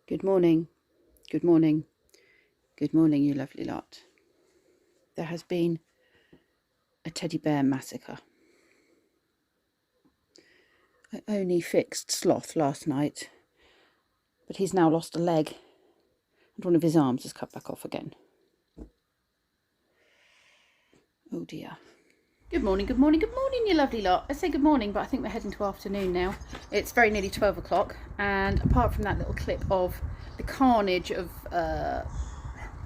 Good morning, good morning, good morning, you lovely lot. There has been a teddy bear massacre. I only fixed Sloth last night, but he's now lost a leg and one of his arms has cut back off again. Oh dear. Good morning, good morning, good morning, you lovely lot. I say good morning, but I think we're heading to afternoon now. It's very nearly 12 o'clock, and apart from that little clip of the carnage of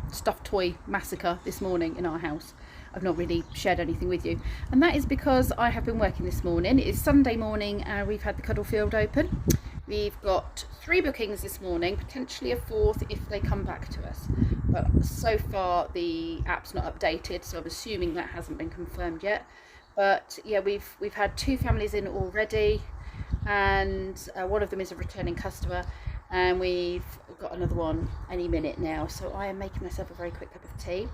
stuffed toy massacre this morning in our house, I've not really shared anything with you, and that is because I have been working this morning. It is Sunday morning and we've had the cuddle field open. We've got 3 bookings this morning, potentially a 4th if they come back to us, but so far the app's not updated, so I'm assuming that hasn't been confirmed yet. But yeah, we've had 2 families in already, and one of them is a returning customer, and we've got another one any minute now, so I am making myself a very quick cup of tea.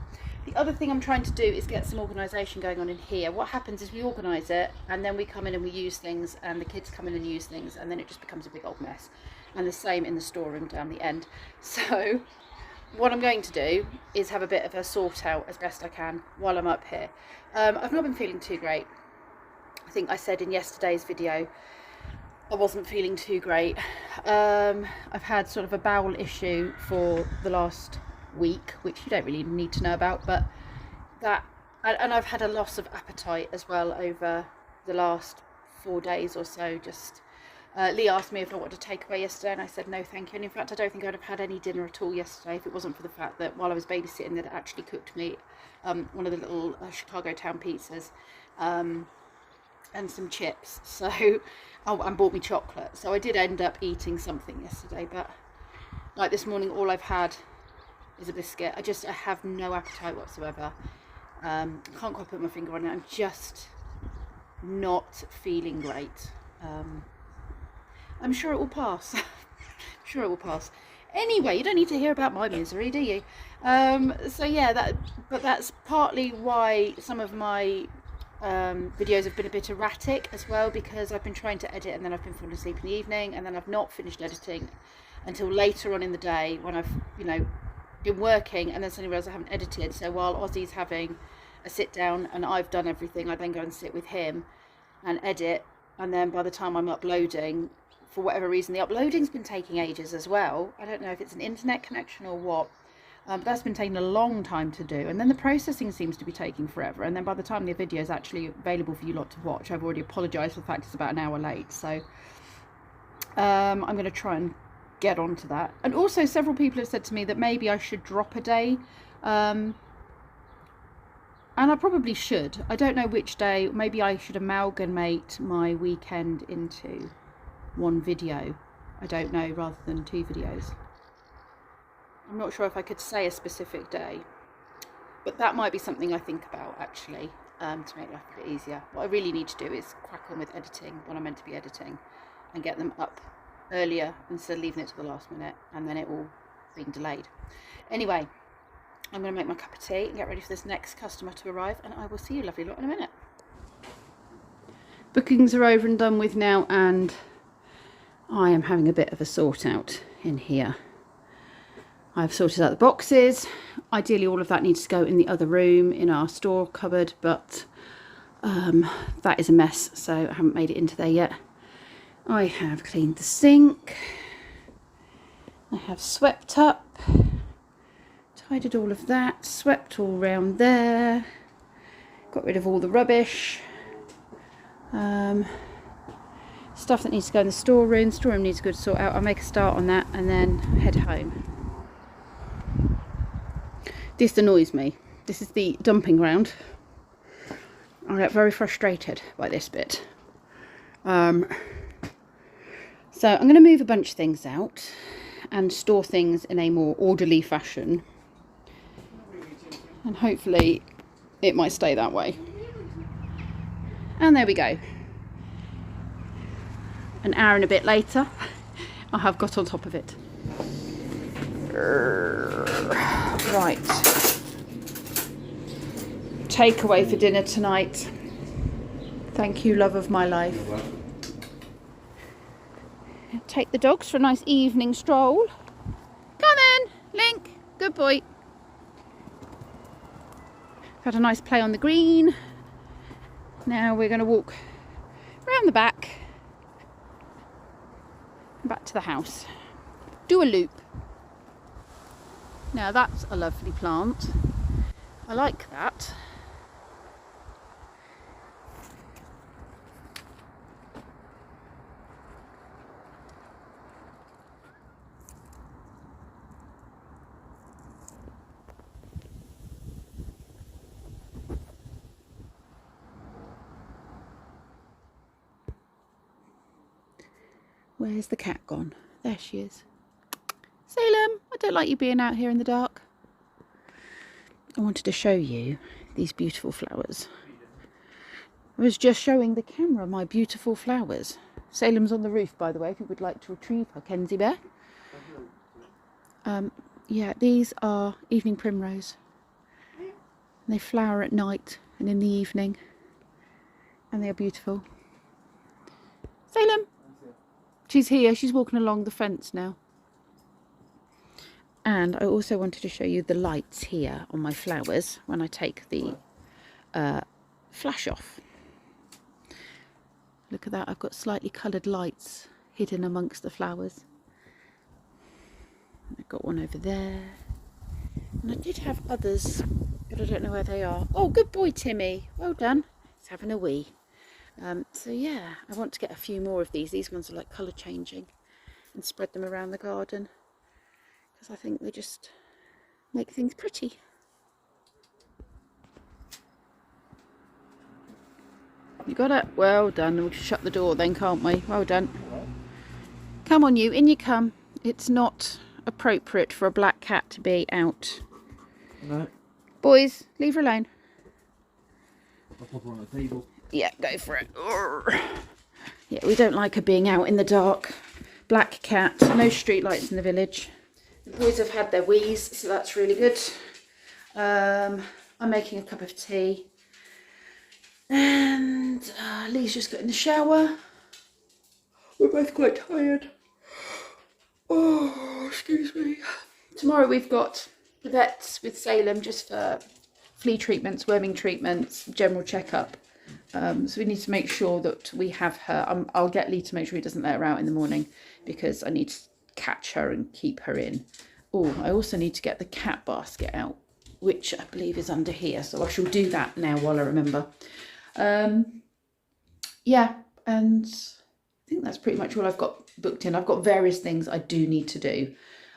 The other thing I'm trying to do is get some organisation going on in here. What happens is we organise it, and then we come in and we use things, and the kids come in and use things, and then it just becomes a big old mess. And the same in the storeroom down the end. So what I'm going to do is have a bit of a sort out as best I can while I'm up here. I've not been feeling too great. I think I said in yesterday's video I wasn't feeling too great. I've had sort of a bowel issue for the last week, which you don't really need to know about, but that, and I've had a loss of appetite as well over the last 4 days or so. Just Lee asked me if I wanted to take away yesterday, and I said no thank you, and in fact I don't think I'd have had any dinner at all yesterday if it wasn't for the fact that while I was babysitting they'd actually cooked me one of the little Chicago town pizzas and some chips, so and bought me chocolate, so I did end up eating something yesterday. But like this morning all I've had is a biscuit. I have no appetite whatsoever. I can't quite put my finger on it. I'm just not feeling great. I'm sure it will pass. I'm sure it will pass. Anyway, you don't need to hear about my misery, do you? So yeah, but that's partly why some of my videos have been a bit erratic as well, because I've been trying to edit and then I've been falling asleep in the evening, and then I've not finished editing until later on in the day when I've, been working, and then suddenly realised I haven't edited. So while Ozzy's having a sit down and I've done everything, I then go and sit with him and edit, and then by the time I'm uploading, for whatever reason the uploading's been taking ages as well. I don't know if it's an internet connection or what, but that's been taking a long time to do, and then the processing seems to be taking forever, and then by the time the video is actually available for you lot to watch, I've already apologised for the fact it's about an hour late. So I'm going to try and get onto that. And also several people have said to me that maybe I should drop a day, and I probably should. I don't know which day. Maybe I should amalgamate my weekend into one video, I don't know, rather than 2 videos. I'm not sure if I could say a specific day, but that might be something I think about actually, to make life a bit easier. What I really need to do is crack on with editing when I'm meant to be editing and get them up earlier instead of leaving it to the last minute and then it all being delayed. Anyway, I'm going to make my cup of tea and get ready for this next customer to arrive, and I will see you lovely lot in a minute. Bookings are over and done with now, and I am having a bit of a sort out in here. I've sorted out the boxes. Ideally all of that needs to go in the other room in our store cupboard, but that is a mess, so I haven't made it into there yet. I have cleaned the sink, I have swept up, tidied all of that, swept all round there, got rid of all the rubbish, stuff that needs to go in the storeroom. Storeroom needs a good sort out. I'll make a start on that and then head home. This annoys me. This is the dumping ground. I get very frustrated by this bit. So I'm going to move a bunch of things out and store things in a more orderly fashion, and hopefully it might stay that way. And there we go. An hour and a bit later, I have got on top of it. Right. Takeaway for dinner tonight. Thank you, love of my life. Take the dogs for a nice evening stroll. Link, good boy. Had a nice play on the green. Now we're going to walk around the back and back to the house. Do a loop. Now that's a lovely plant. I like that. Where's the cat gone? There she is. Salem, I don't like you being out here in the dark. I wanted to show you these beautiful flowers. I was just showing the camera my beautiful flowers. Salem's on the roof, by the way, if you would like to retrieve her, Kenzie Bear. Yeah, these are evening primrose. They flower at night and in the evening. And they are beautiful. Salem! She's here, she's walking along the fence now. And I also wanted to show you the lights here on my flowers when I take the flash off. Look at that, I've got slightly coloured lights hidden amongst the flowers. I've got one over there. And I did have others, but I don't know where they are. Oh, good boy, Timmy. Well done. He's having a wee. So yeah, I want to get a few more of these. These ones are like colour changing, and spread them around the garden because I think they just make things pretty. You got it? Well done. We'll shut the door then, can't we? Well done. Come on you, in you come. It's not appropriate for a black cat to be out. No. Boys, leave her alone. I'll pop her on the table. Yeah, go for it. Urgh. Yeah, we don't like her being out in the dark. Black cat, no street lights in the village. The boys have had their wheeze, so that's really good. I'm making a cup of tea. And Lee's just got in the shower. We're both quite tired. Oh, excuse me. Tomorrow we've got the vets with Salem just for flea treatments, worming treatments, general checkup. So we need to make sure that we have her. I'll get Lee to make sure he doesn't let her out in the morning because I need to catch her and keep her in. Oh, I also need to get the cat basket out, which I believe is under here. So I shall do that now while I remember. Yeah, and I think that's pretty much all I've got booked in. I've got various things I do need to do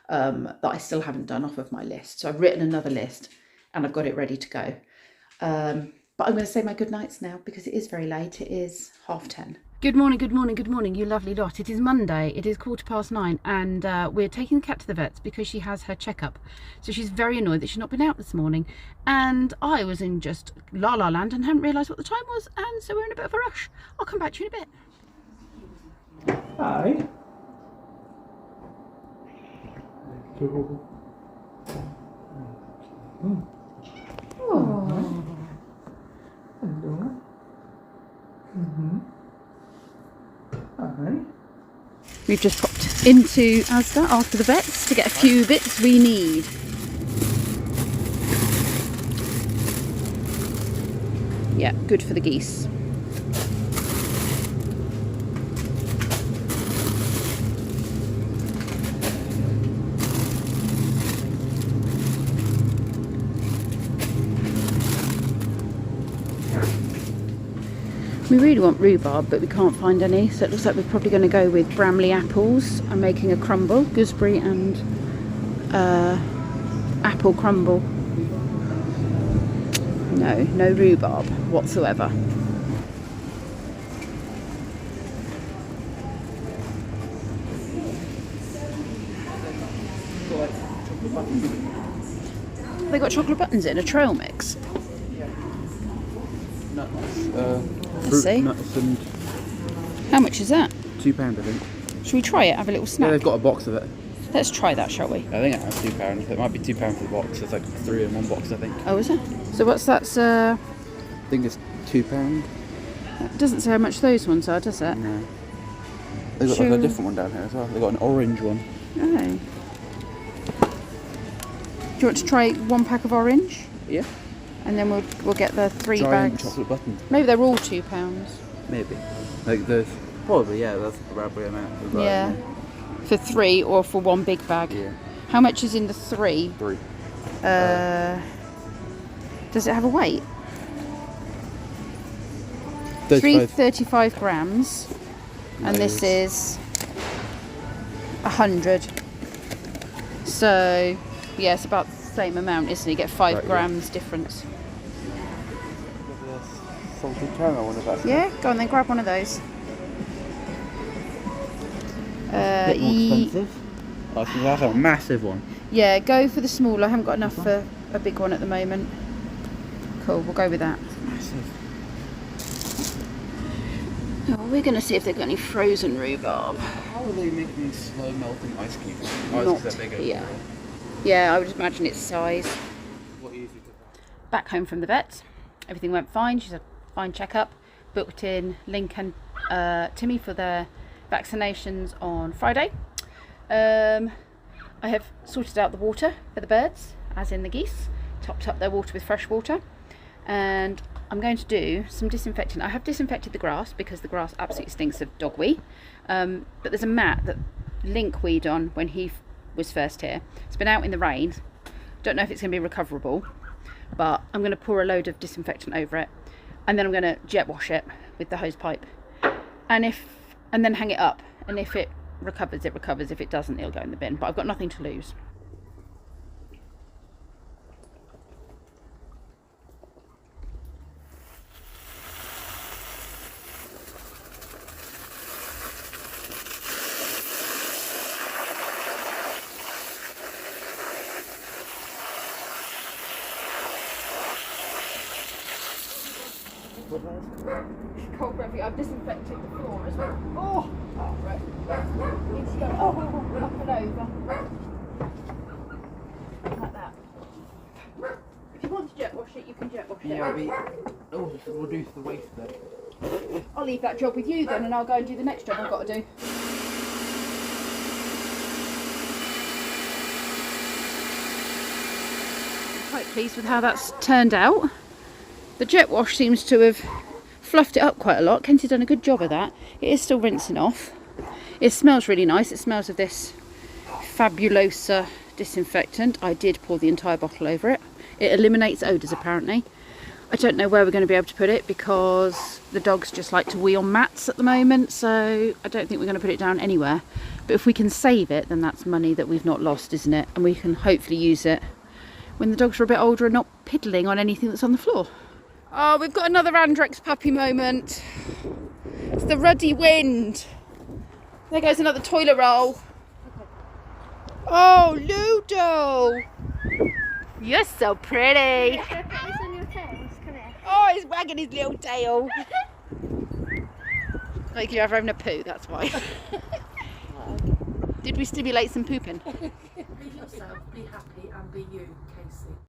that I still haven't done off of my list. So I've written another list and I've got it ready to go. But I'm going to say my good nights now because it is very late. It is 10:30. Good morning, good morning, good morning, you lovely lot. It is Monday. It is 9:15 and we're taking the cat to the vets because she has her checkup. So she's very annoyed that she's not been out this morning. And I was in just la la land and hadn't realised what the time was. And so we're in a bit of a rush. I'll come back to you in a bit. Hi. Oh. Hello. Hi. We've just popped into ASDA after the vets to get a few bits we need. Yeah, good for the geese. We really want rhubarb, but we can't find any, so it looks like we're probably going to go with Bramley apples. I'm making a crumble, gooseberry and apple crumble. No rhubarb whatsoever. They got chocolate buttons in a trail mix. Nuts. Let's see. Nuts and How much is that? £2, I think. Should we try it? Have a little snack? Yeah, they've got a box of it. Let's try that, shall we? I think it has £2. It might be £2 for the box. It's like 3 in one box, I think. Oh, is it? So what's that? I think it's £2. It doesn't say how much those ones are, does it? No. They've got like a different one down here as well. They've got an orange one. Oh. you want to try 1 pack of orange? Yeah. And then we'll get the 3 Giant bags. chocolate button. Maybe they're all £2. Maybe. Like those. Probably, yeah, that's the right amount. Yeah. For 3 or for 1 big bag. Yeah. How much is in the 3? 3. Does it have a weight? 35 grams. And this is 100. So, yeah, it's about the same amount, isn't it? You get 5 grams difference. Salted caramel one of that. Yeah, go on then, grab one of those. Bit more expensive. I think that's a massive one. Yeah, go for the smaller. I haven't got enough for a big one at the moment. Cool, we'll go with that. Massive. Oh, we're going to see if they've got any frozen rhubarb. How are they making slow melting ice cubes? Not here. Yeah, I would imagine it's size. What easy to Back home from the vet. Everything went fine. She's a fine checkup. Booked in Link and Timmy for their vaccinations on Friday. I have sorted out the water for the birds, as in the geese. Topped up their water with fresh water. And I'm going to do some disinfecting. I have disinfected the grass because the grass absolutely stinks of dog wee. But there's a mat that Link weed on when he was first here. It's been out in the rain. Don't know if it's going to be recoverable, but I'm going to pour a load of disinfectant over it, and then I'm going to jet wash it with the hose pipe, and then hang it up. And if it recovers, it recovers. If it doesn't, it'll go in the bin. But I've got nothing to lose. Cold breathy. I've disinfected the floor as well. Oh, right. Needs to go up and over. Like that. If you want to jet wash it, you can jet wash it. Yeah, we'll reduce the waste then. I'll leave that job with you then, and I'll go and do the next job I've got to do. Quite pleased with how that's turned out. The jet wash seems to have fluffed it up quite a lot. Kenzie's done a good job of that. It is still rinsing off. It smells really nice. It smells of this Fabulosa disinfectant. I did pour the entire bottle over it. It eliminates odours apparently. I don't know where we're going to be able to put it because the dogs just like to wee on mats at the moment, so I don't think we're going to put it down anywhere. But if we can save it, then that's money that we've not lost, isn't it? And we can hopefully use it when the dogs are a bit older and not piddling on anything that's on the floor. Oh, we've got another Andrex puppy moment. It's the ruddy wind. There goes another toilet roll. Oh, Ludo! You're so pretty. Oh, he's wagging his little tail. Like you're ever having a poo, that's why. Did we stimulate some pooping? Be yourself, be happy and be you.